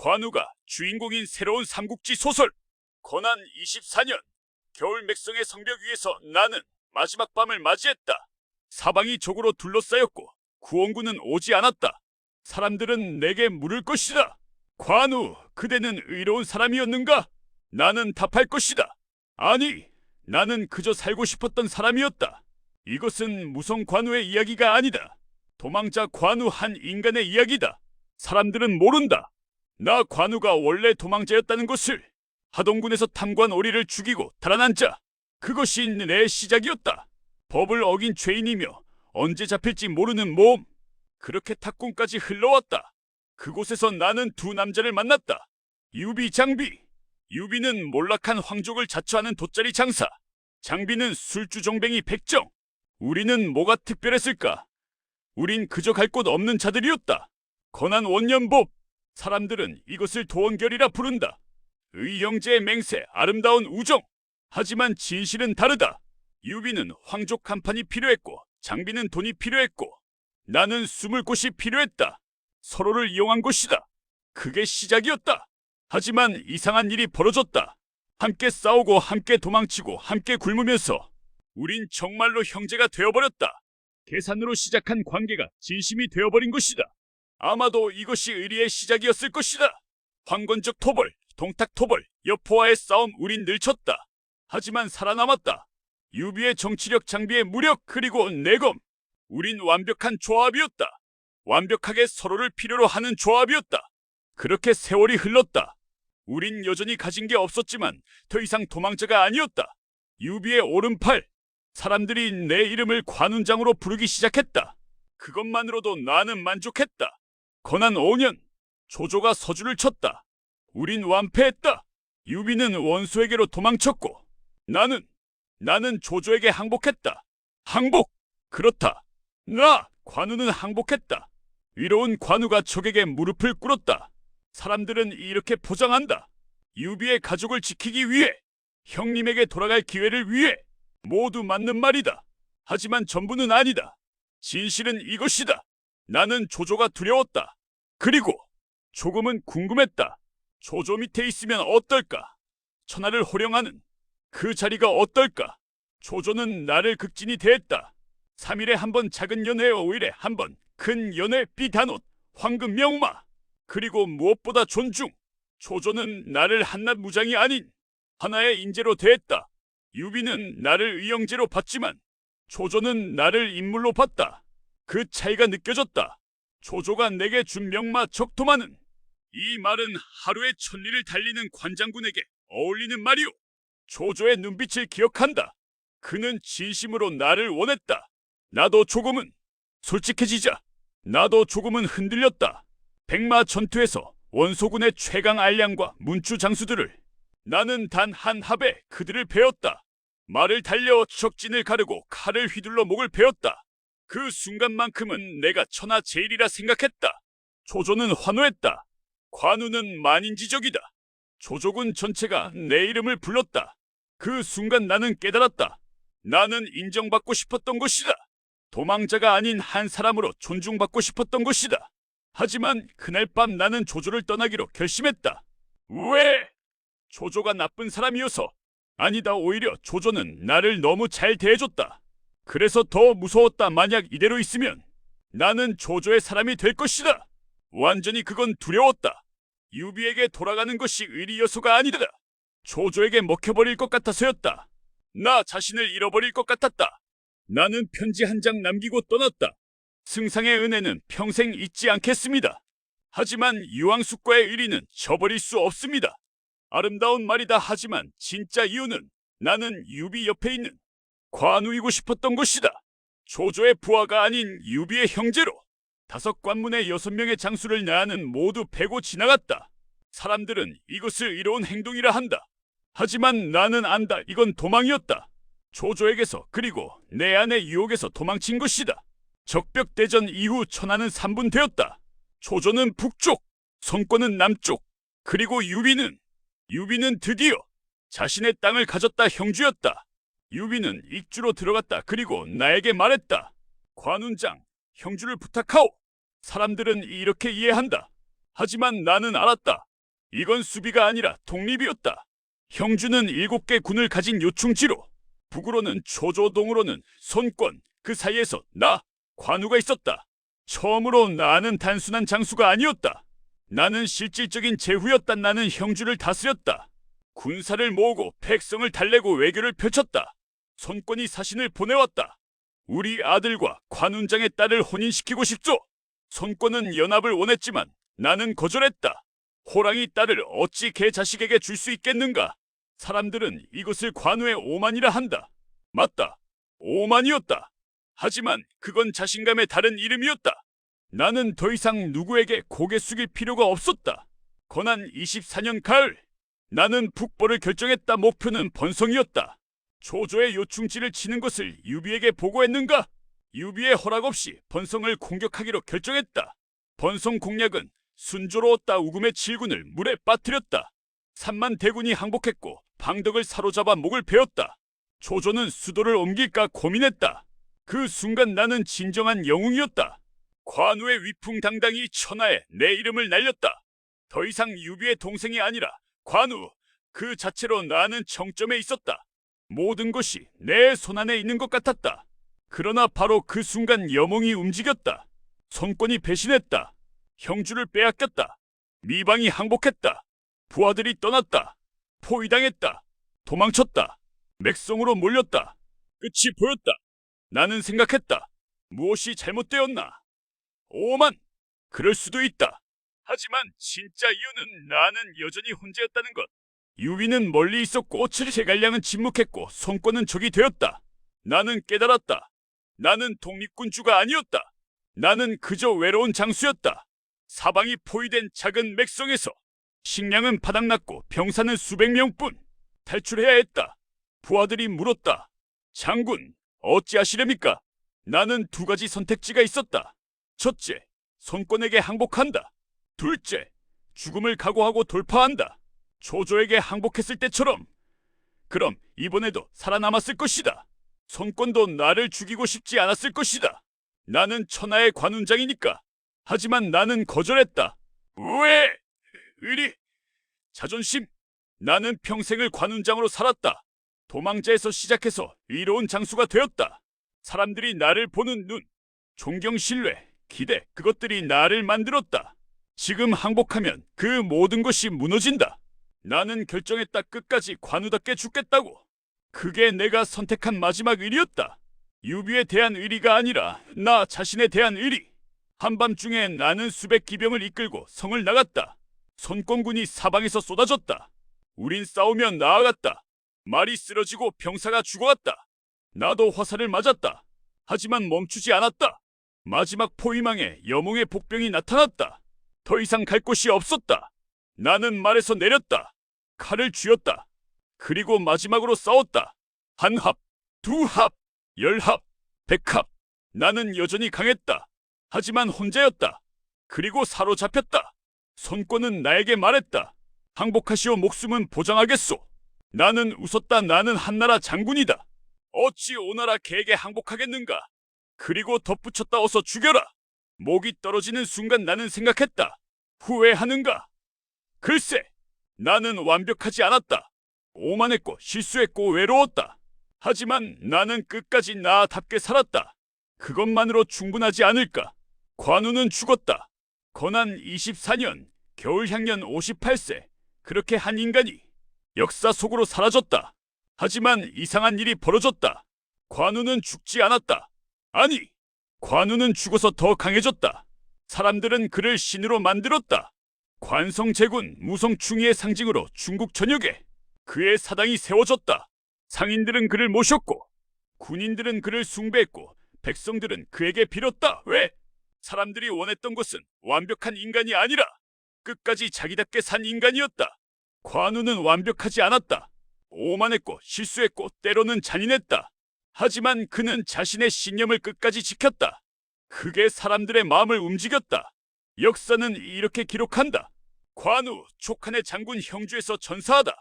관우가 주인공인 새로운 삼국지 소설 고난 24년 겨울 맥성의 성벽 위에서 나는 마지막 밤을 맞이했다. 사방이 적으로 둘러싸였고 구원군은 오지 않았다. 사람들은 내게 물을 것이다. 관우, 그대는 의로운 사람이었는가? 나는 답할 것이다. 아니, 나는 그저 살고 싶었던 사람이었다. 이것은 무성 관우의 이야기가 아니다. 도망자 관우 한 인간의 이야기다. 사람들은 모른다. 나 관우가 원래 도망자였다는 것을. 하동군에서 탐관 오리를 죽이고 달아난 자, 그것이 내 시작이었다. 법을 어긴 죄인이며 언제 잡힐지 모르는 몸. 그렇게 탁군까지 흘러왔다. 그곳에서 나는 두 남자를 만났다. 유비, 장비. 유비는 몰락한 황족을 자처하는 돗자리 장사, 장비는 술주정뱅이 백정. 우리는 뭐가 특별했을까? 우린 그저 갈 곳 없는 자들이었다. 건한 원년법. 사람들은 이것을 도원결이라 부른다. 의형제의 맹세, 아름다운 우정. 하지만 진실은 다르다. 유비는 황족 간판이 필요했고 장비는 돈이 필요했고 나는 숨을 곳이 필요했다. 서로를 이용한 것이다. 그게 시작이었다. 하지만 이상한 일이 벌어졌다. 함께 싸우고 함께 도망치고 함께 굶으면서 우린 정말로 형제가 되어버렸다. 계산으로 시작한 관계가 진심이 되어버린 것이다. 아마도 이것이 의리의 시작이었을 것이다. 황건적 토벌, 동탁 토벌, 여포와의 싸움 우린 늘쳤다. 하지만 살아남았다. 유비의 정치력, 장비의 무력, 그리고 내검. 우린 완벽한 조합이었다. 완벽하게 서로를 필요로 하는 조합이었다. 그렇게 세월이 흘렀다. 우린 여전히 가진 게 없었지만 더 이상 도망자가 아니었다. 유비의 오른팔. 사람들이 내 이름을 관운장으로 부르기 시작했다. 그것만으로도 나는 만족했다. 건한 5년, 조조가 서주를 쳤다. 우린 완패했다. 유비는 원수에게로 도망쳤고 나는 조조에게 항복했다. 항복! 그렇다. 관우는 항복했다. 위로운 관우가 적에게 무릎을 꿇었다. 사람들은 이렇게 포장한다. 유비의 가족을 지키기 위해, 형님에게 돌아갈 기회를 위해. 모두 맞는 말이다. 하지만 전부는 아니다. 진실은 이것이다. 나는 조조가 두려웠다. 그리고 조금은 궁금했다. 조조 밑에 있으면 어떨까? 천하를 호령하는 그 자리가 어떨까? 조조는 나를 극진히 대했다. 3일에 한 번 작은 연회, 5일에 한 번 큰 연회, 비단옷, 황금 명마. 그리고 무엇보다 존중. 조조는 나를 한낱 무장이 아닌 하나의 인재로 대했다. 유비는 나를 의형제로 봤지만 조조는 나를 인물로 봤다. 그 차이가 느껴졌다. 조조가 내게 준 명마 적토마는, 이 말은 하루에 1000리를 달리는 관장군에게 어울리는 말이오. 조조의 눈빛을 기억한다. 그는 진심으로 나를 원했다. 나도 조금은, 솔직해지자, 나도 조금은 흔들렸다. 백마 전투에서 원소군의 최강 알량과 문추 장수들을 나는 단 한 합에 그들을 베었다. 말을 달려 적진을 가르고 칼을 휘둘러 목을 베었다. 그 순간만큼은 내가 천하제일이라 생각했다. 조조는 환호했다. 관우는 만인지적이다. 조조군 전체가 내 이름을 불렀다. 그 순간 나는 깨달았다. 나는 인정받고 싶었던 것이다. 도망자가 아닌 한 사람으로 존중받고 싶었던 것이다. 하지만 그날 밤 나는 조조를 떠나기로 결심했다. 왜? 조조가 나쁜 사람이어서? 아니다, 오히려 조조는 나를 너무 잘 대해줬다. 그래서 더 무서웠다. 만약 이대로 있으면 나는 조조의 사람이 될 것이다. 완전히 그건 두려웠다. 유비에게 돌아가는 것이 의리여서가 아니다. 조조에게 먹혀버릴 것 같아서였다. 나 자신을 잃어버릴 것 같았다. 나는 편지 한 장 남기고 떠났다. 승상의 은혜는 평생 잊지 않겠습니다. 하지만 유황숙과의 의리는 저버릴 수 없습니다. 아름다운 말이다. 하지만 진짜 이유는 나는 유비 옆에 있는 관우이고 싶었던 것이다. 조조의 부하가 아닌 유비의 형제로. 5관문의 6명의 장수를 나는 모두 패고 지나갔다. 사람들은 이것을 의로운 행동이라 한다. 하지만 나는 안다. 이건 도망이었다. 조조에게서, 그리고 내 안의 유혹에서 도망친 것이다. 적벽대전 이후 천하는 3분되었다. 조조는 북쪽, 성권은 남쪽, 그리고 유비는 드디어 자신의 땅을 가졌다. 형주였다. 유비는 익주로 들어갔다. 그리고 나에게 말했다. 관운장, 형주를 부탁하오. 사람들은 이렇게 이해한다. 하지만 나는 알았다. 이건 수비가 아니라 독립이었다. 형주는 7개 군을 가진 요충지로, 북으로는 조조, 동으로는 손권, 그 사이에서 나, 관우가 있었다. 처음으로 나는 단순한 장수가 아니었다. 나는 실질적인 제후였다. 나는 형주를 다스렸다. 군사를 모으고 백성을 달래고 외교를 펼쳤다. 손권이 사신을 보내왔다. 우리 아들과 관운장의 딸을 혼인시키고 싶소. 손권은 연합을 원했지만 나는 거절했다. 호랑이 딸을 어찌 개 자식에게 줄 수 있겠는가? 사람들은 이것을 관우의 오만이라 한다. 맞다. 오만이었다. 하지만 그건 자신감의 다른 이름이었다. 나는 더 이상 누구에게 고개 숙일 필요가 없었다. 고난 24년 가을, 나는 북벌을 결정했다. 목표는 번성이었다. 조조의 요충지를 치는 것을 유비에게 보고했는가? 유비의 허락 없이 번성을 공격하기로 결정했다. 번성 공략은 순조로 얻다. 우금의 7군을 물에 빠뜨렸다. 3만 대군이 항복했고 방덕을 사로잡아 목을 베었다. 조조는 수도를 옮길까 고민했다. 그 순간 나는 진정한 영웅이었다. 관우의 위풍당당히 천하에 내 이름을 날렸다. 더 이상 유비의 동생이 아니라 관우 그 자체로 나는 정점에 있었다. 모든 것이 내 손안에 있는 것 같았다. 그러나 바로 그 순간 여몽이 움직였다. 손권이 배신했다. 형주를 빼앗겼다. 미방이 항복했다. 부하들이 떠났다. 포위당했다. 도망쳤다. 맥성으로 몰렸다. 끝이 보였다. 나는 생각했다. 무엇이 잘못되었나? 오만! 그럴 수도 있다. 하지만 진짜 이유는 나는 여전히 혼자였다는 것. 유비는 멀리 있었고 제갈량은 침묵했고 손권은 적이 되었다. 나는 깨달았다. 나는 독립군주가 아니었다. 나는 그저 외로운 장수였다. 사방이 포위된 작은 맥성에서 식량은 바닥났고 병사는 수백 명뿐. 탈출해야 했다. 부하들이 물었다. 장군, 어찌하시렵니까? 나는 2가지 선택지가 있었다. 첫째, 손권에게 항복한다. 둘째, 죽음을 각오하고 돌파한다. 조조에게 항복했을 때처럼. 그럼 이번에도 살아남았을 것이다. 손권도 나를 죽이고 싶지 않았을 것이다. 나는 천하의 관운장이니까. 하지만 나는 거절했다. 왜? 의리? 자존심? 나는 평생을 관운장으로 살았다. 도망자에서 시작해서 의로운 장수가 되었다. 사람들이 나를 보는 눈, 존경, 신뢰, 기대, 그것들이 나를 만들었다. 지금 항복하면 그 모든 것이 무너진다. 나는 결정했다. 끝까지 관우답게 죽겠다고. 그게 내가 선택한 마지막 의리였다. 유비에 대한 의리가 아니라 나 자신에 대한 의리. 한밤중에 나는 수백 기병을 이끌고 성을 나갔다. 손권군이 사방에서 쏟아졌다. 우린 싸우며 나아갔다. 말이 쓰러지고 병사가 죽어갔다. 나도 화살을 맞았다. 하지만 멈추지 않았다. 마지막 포위망에 여몽의 복병이 나타났다. 더 이상 갈 곳이 없었다. 나는 말에서 내렸다. 칼을 쥐었다. 그리고 마지막으로 싸웠다. 1합, 2합, 10합, 100합. 나는 여전히 강했다. 하지만 혼자였다. 그리고 사로잡혔다. 손권은 나에게 말했다. 항복하시오. 목숨은 보장하겠소. 나는 웃었다. 나는 한나라 장군이다. 어찌 오나라 개에게 항복하겠는가? 그리고 덧붙였다. 어서 죽여라. 목이 떨어지는 순간 나는 생각했다. 후회하는가? 글쎄, 나는 완벽하지 않았다. 오만했고 실수했고 외로웠다. 하지만 나는 끝까지 나답게 살았다. 그것만으로 충분하지 않을까? 관우는 죽었다. 고난 24년, 겨울향년 58세. 그렇게 한 인간이 역사 속으로 사라졌다. 하지만 이상한 일이 벌어졌다. 관우는 죽지 않았다. 아니, 관우는 죽어서 더 강해졌다. 사람들은 그를 신으로 만들었다. 관성제군 무성충이의 상징으로 중국 전역에 그의 사당이 세워졌다. 상인들은 그를 모셨고 군인들은 그를 숭배했고 백성들은 그에게 빌었다. 왜? 사람들이 원했던 것은 완벽한 인간이 아니라 끝까지 자기답게 산 인간이었다. 관우는 완벽하지 않았다. 오만했고 실수했고 때로는 잔인했다. 하지만 그는 자신의 신념을 끝까지 지켰다. 그게 사람들의 마음을 움직였다. 역사는 이렇게 기록한다. 관우, 촉한의 장군 형주에서 전사하다.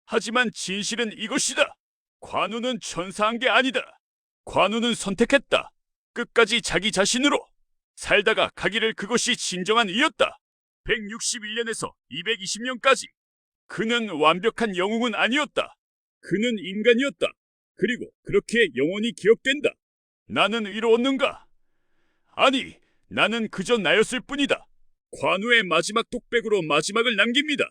하지만 진실은 이것이다. 관우는 전사한 게 아니다. 관우는 선택했다. 끝까지 자기 자신으로 살다가 가기를. 그것이 진정한 이였다. 161년에서 220년까지. 그는 완벽한 영웅은 아니었다. 그는 인간이었다. 그리고 그렇게 영원히 기억된다. 나는 위로 얻는가? 아니, 나는 그저 나였을 뿐이다. 관우의 마지막 독백으로 마지막을 남깁니다.